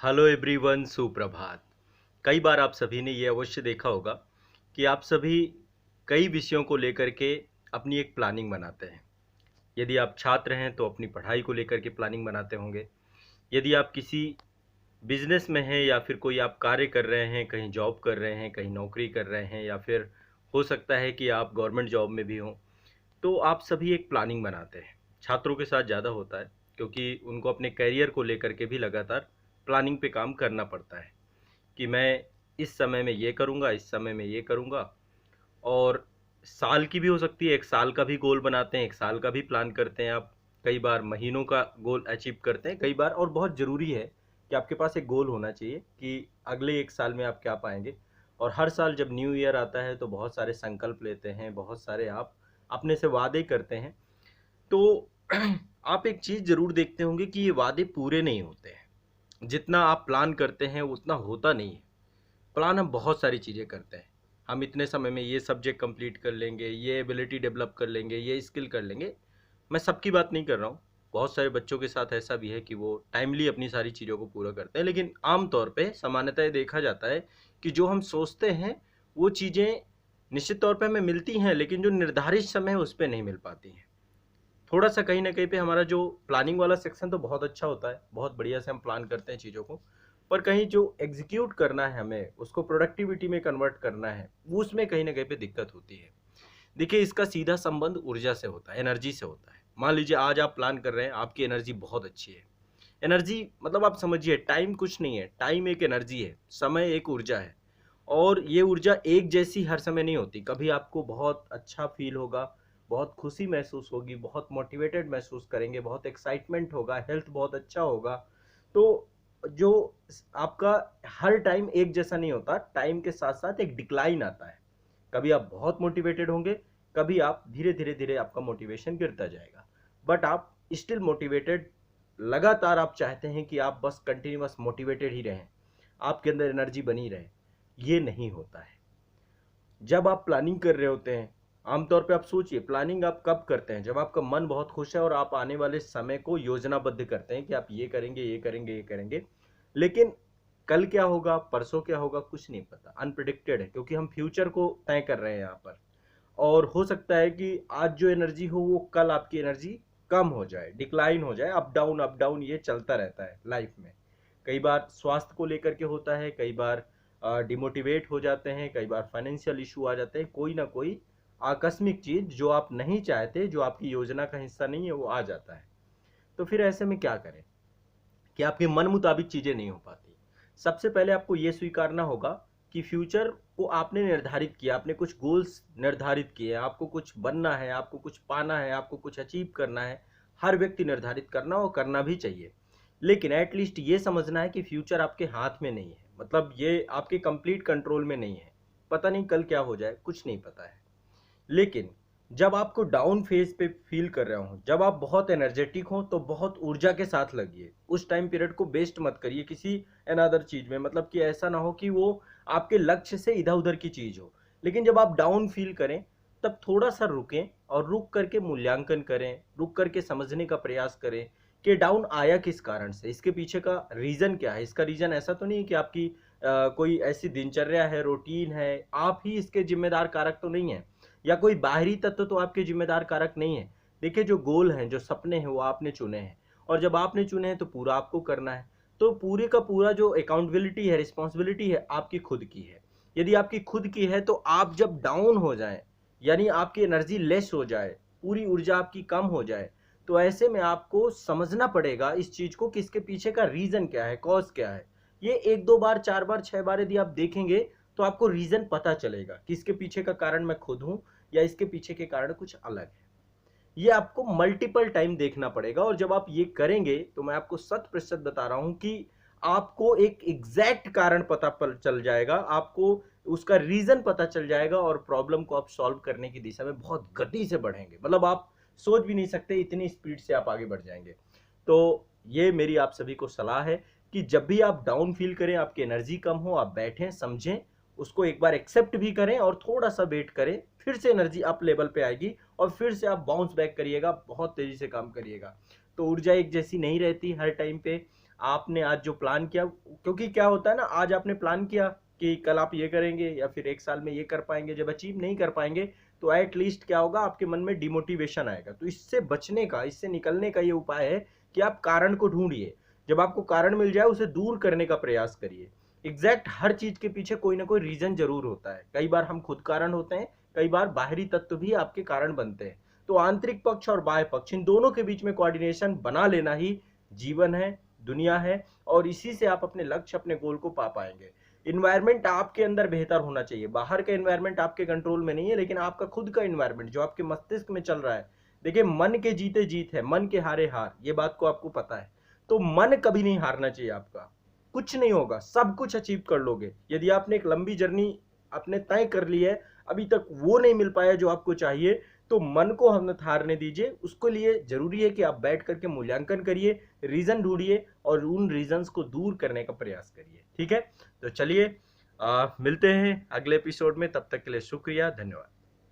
Hello everyone, सुप्रभात। कई बार आप सभी ने ये अवश्य देखा होगा कि आप सभी कई विषयों को लेकर के अपनी एक प्लानिंग बनाते हैं। यदि आप छात्र हैं तो अपनी पढ़ाई को लेकर के प्लानिंग बनाते होंगे। यदि आप किसी बिजनेस में हैं या फिर कोई आप कार्य कर रहे हैं, कहीं जॉब कर रहे हैं, कहीं नौकरी कर रहे हैं या फिर हो सकता है कि आप गवर्नमेंट जॉब में भी हों, तो आप सभी एक प्लानिंग बनाते हैं। छात्रों के साथ ज़्यादा होता है क्योंकि उनको अपने करियर को लेकर के भी लगातार प्लानिंग पे काम करना पड़ता है कि मैं इस समय में ये करूँगा, इस समय में ये करूँगा। और साल की भी हो सकती है, 1 साल का भी गोल बनाते हैं, 1 साल का भी प्लान करते हैं आप। कई बार महीनों का गोल अचीव करते हैं, कई बार और बहुत ज़रूरी है कि आपके पास एक गोल होना चाहिए कि अगले 1 साल में आप क्या पाएँगे। और हर साल जब न्यू ईयर आता है तो बहुत सारे संकल्प लेते हैं, बहुत सारे आप अपने से वादे करते हैं। तो आप एक चीज़ ज़रूर देखते होंगे कि ये वादे पूरे नहीं होते हैं। जितना आप प्लान करते हैं उतना होता नहीं है। प्लान हम बहुत सारी चीज़ें करते हैं। हम इतने समय में ये सब्जेक्ट कंप्लीट कर लेंगे, ये एबिलिटी डेवलप कर लेंगे, ये स्किल कर लेंगे। मैं सबकी बात नहीं कर रहा हूँ। बहुत सारे बच्चों के साथ ऐसा भी है कि वो टाइमली अपनी सारी चीज़ों को पूरा करते हैं, लेकिन आम तौर पे सामान्यतः ये देखा जाता है कि जो हम सोचते हैं वो चीज़ें निश्चित तौर पे हमें मिलती हैं, लेकिन जो निर्धारित समय है उस पे नहीं मिल पाती हैं। थोड़ा सा कहीं ना कहीं पे हमारा जो प्लानिंग वाला सेक्शन तो बहुत अच्छा होता है, बहुत बढ़िया से हम प्लान करते हैं चीज़ों को। पर कहीं जो एग्जीक्यूट करना है, हमें उसको प्रोडक्टिविटी में कन्वर्ट करना है, वो उसमें कहीं ना कहीं पे दिक्कत होती है। देखिए, इसका सीधा संबंध ऊर्जा से होता है, एनर्जी से होता है। मान लीजिए आज आप प्लान कर रहे हैं, आपकी एनर्जी बहुत अच्छी है। एनर्जी मतलब आप समझिए, टाइम कुछ नहीं है, टाइम एक एनर्जी है, समय एक ऊर्जा है। और ये ऊर्जा एक जैसी हर समय नहीं होती। कभी आपको बहुत अच्छा फील होगा, बहुत खुशी महसूस होगी, बहुत मोटिवेटेड महसूस करेंगे, बहुत एक्साइटमेंट होगा, हेल्थ बहुत अच्छा होगा। तो जो आपका हर टाइम एक जैसा नहीं होता, टाइम के साथ साथ एक डिक्लाइन आता है। कभी आप बहुत मोटिवेटेड होंगे, कभी आप धीरे धीरे धीरे आपका मोटिवेशन गिरता जाएगा। बट आप स्टिल मोटिवेटेड, लगातार आप चाहते हैं कि आप बस कंटिन्यूअस मोटिवेटेड ही रहें, आपके अंदर एनर्जी बनी रहे। ये नहीं होता है। जब आप प्लानिंग कर रहे होते हैं, आमतौर पे आप सोचिए, प्लानिंग आप कब करते हैं? जब आपका मन बहुत खुश है और आप आने वाले समय को योजनाबद्ध करते हैं कि आप ये करेंगे, ये करेंगे, ये करेंगे। लेकिन कल क्या होगा, परसों क्या होगा, कुछ नहीं पता, अनप्रिडिक्टेड है, क्योंकि हम फ्यूचर को तय कर रहे हैं यहाँ पर। और हो सकता है कि आज जो एनर्जी हो वो कल आपकी एनर्जी कम हो जाए, डिक्लाइन हो जाए। अप डाउन ये चलता रहता है लाइफ में। कई बार स्वास्थ्य को लेकर के होता है, कई बार डिमोटिवेट हो जाते हैं, कई बार फाइनेंशियल इशू आ जाते हैं, कोई ना कोई आकस्मिक चीज जो आप नहीं चाहते, जो आपकी योजना का हिस्सा नहीं है, वो आ जाता है। तो फिर ऐसे में क्या करें कि आपके मन मुताबिक चीजें नहीं हो पाती। सबसे पहले आपको ये स्वीकारना होगा कि फ्यूचर को आपने निर्धारित किया, आपने कुछ गोल्स निर्धारित किए, आपको कुछ बनना है, आपको कुछ पाना है, आपको कुछ अचीव करना है। हर व्यक्ति निर्धारित करना और करना भी चाहिए। लेकिन एटलीस्ट ये समझना है कि फ्यूचर आपके हाथ में नहीं है, मतलब ये आपके कंप्लीट कंट्रोल में नहीं है। पता नहीं कल क्या हो जाए, कुछ नहीं पता है। लेकिन जब आपको डाउन फेज पे फील कर रहे हो, जब आप बहुत एनर्जेटिक हो, तो बहुत ऊर्जा के साथ लगिए। उस टाइम पीरियड को वेस्ट मत करिए किसी अनदर चीज में, मतलब कि ऐसा ना हो कि वो आपके लक्ष्य से इधर उधर की चीज हो। लेकिन जब आप डाउन फील करें, तब थोड़ा सा रुकें और रुक करके मूल्यांकन करें, रुक करके समझने का प्रयास करें कि डाउन आया किस कारण से, इसके पीछे का रीजन क्या है। इसका रीजन ऐसा तो नहीं है कि आपकी कोई ऐसी दिनचर्या है, रूटीन है, आप ही इसके जिम्मेदार कारक तो नहीं है, या कोई बाहरी तत्व तो आपके जिम्मेदार कारक नहीं है। देखिए, जो गोल हैं, जो सपने हैं, वो आपने चुने हैं। और जब आपने चुने हैं तो पूरा आपको करना है। तो पूरे का पूरा जो अकाउंटेबिलिटी है, रिस्पॉन्सिबिलिटी है, आपकी खुद की है। यदि आपकी खुद की है तो आप जब डाउन हो जाएं, यानी आपकी एनर्जी लेस हो जाए, पूरी ऊर्जा आपकी कम हो जाए, तो ऐसे में आपको समझना पड़ेगा इस चीज को कि इसके पीछे का रीजन क्या है, कॉज क्या है। ये 1 2 बार, 4 बार, 6 बार यदि आप देखेंगे तो आपको रीजन पता चलेगा कि इसके पीछे का कारण मैं खुद हूं या इसके पीछे के कारण कुछ अलग है। ये आपको मल्टीपल टाइम देखना पड़ेगा। और जब आप ये करेंगे तो मैं आपको 100% बता रहा हूं कि आपको एक एग्जैक्ट कारण पता चल जाएगा, आपको उसका रीजन पता चल जाएगा, और प्रॉब्लम को आप सॉल्व करने की दिशा में बहुत गति से बढ़ेंगे। मतलब आप सोच भी नहीं सकते इतनी स्पीड से आप आगे बढ़ जाएंगे। तो ये मेरी आप सभी को सलाह है कि जब भी आप डाउन फील करें, आपकी एनर्जी कम हो, आप बैठें, समझें, उसको एक बार एक्सेप्ट भी करें और थोड़ा सा वेट करें, फिर से एनर्जी अप लेवल पे आएगी और फिर से आप बाउंस बैक करिएगा, बहुत तेजी से काम करिएगा। तो ऊर्जा एक जैसी नहीं रहती हर टाइम पे। आपने आज जो प्लान किया, क्योंकि क्या होता है ना, आज आपने प्लान किया कि कल आप ये करेंगे या फिर एक साल में ये कर पाएंगे, जब अचीव नहीं कर पाएंगे तो एट लीस्ट क्या होगा, आपके मन में डिमोटिवेशन आएगा। तो इससे बचने का, इससे निकलने का ये उपाय है कि आप कारण को ढूंढिए। जब आपको कारण मिल जाए उसे दूर करने का प्रयास करिए। एग्जैक्ट हर चीज के पीछे कोई ना कोई रीजन जरूर होता है। कई बार हम खुद कारण होते हैं, कई बार बाहरी तत्व भी आपके कारण बनते हैं। तो आंतरिक पक्ष और बाह्य पक्ष, इन दोनों के बीच में कोऑर्डिनेशन बना लेना ही जीवन है, दुनिया है, और इसी से आप अपने लक्ष्य, अपने गोल को पा पाएंगे। इन्वायरमेंट आपके अंदर बेहतर होना चाहिए। बाहर का इन्वायरमेंट आपके कंट्रोल में नहीं है, लेकिन आपका खुद का इन्वायरमेंट जो आपके मस्तिष्क में चल रहा है। देखिए, मन के जीते जीत है, मन के हारे हार, ये बात को आपको पता है। तो मन कभी नहीं हारना चाहिए आपका। कुछ नहीं होगा, सब कुछ अचीव कर लोगे। यदि आपने एक लंबी जर्नी आपने तय कर ली है, अभी तक वो नहीं मिल पाया जो आपको चाहिए, तो मन को हम हारने दीजिए। उसके लिए जरूरी है कि आप बैठ करके मूल्यांकन करिए, रीजन ढूंढिए और उन रीजंस को दूर करने का प्रयास करिए। ठीक है, तो चलिए मिलते हैं अगले एपिसोड में। तब तक के लिए शुक्रिया, धन्यवाद।